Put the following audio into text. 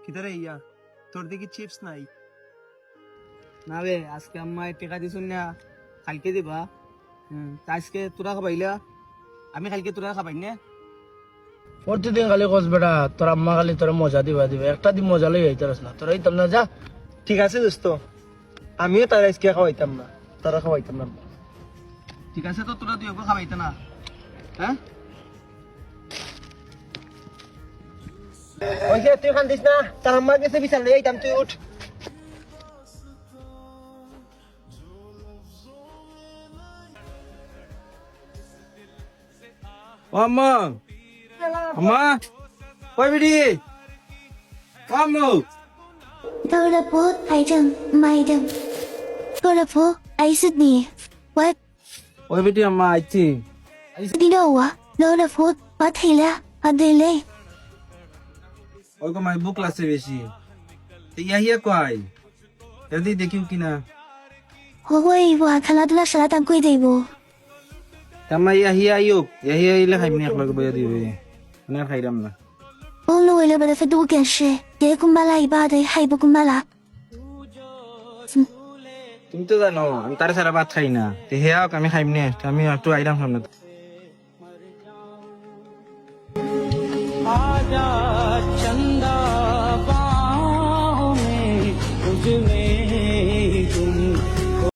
কিদারে ইয়া তোর দিকে চিপস নাই? না রে, আজকে আম্মায় টেকা দিছুন না, কালকে দিবা। তা আজকে তোরা খাবাইলা, আমি কালকে তোরা খাবাই না। প্রতিদিন খালি কস বেটা তোর আম্মা খালি তোরা মজা দিবা একটা দিন মজা লই আইতারস না তোরা ইতাম না যা। ঠিক আছে দোস্ত, আমিও তারা আজকে খাওয়াইতাম না, তারা খাওয়াইতাম না। ঠিক আছে, তো তোরা তুই খাবাইতে না, হ্যাঁ? ওই যে তুই কান্দিস না, তার আম্মা গেছে বিছাল লই আইতাম, তুই উঠ। ও আম্মা, আম্মা কই বিডি ও আম্মু। 到了婆癌症买的，到了婆爱死你，我 ওই বিটি আম্মা আইছি।听到我，到了婆我退了，我对嘞， ওই কো মাই বুক লাগছে বেশি। ইয়া ইয়া কই জলদি দেখিও কিনা। 我会我看到那啥当贵的不？ আম্মা ইয়া ইয়া আইলে খাইবনি একলগে বইয়া দিবে না খাইরাম না। 我路为了把它分多干事，也公巴拉一把的，还不公巴拉。 তুমি তো জানো আমি তার সারা ভাত খাই না, তে হেয়া আমি খাইমনে, আমি একটু আইরাম সামনে। আজা চন্দ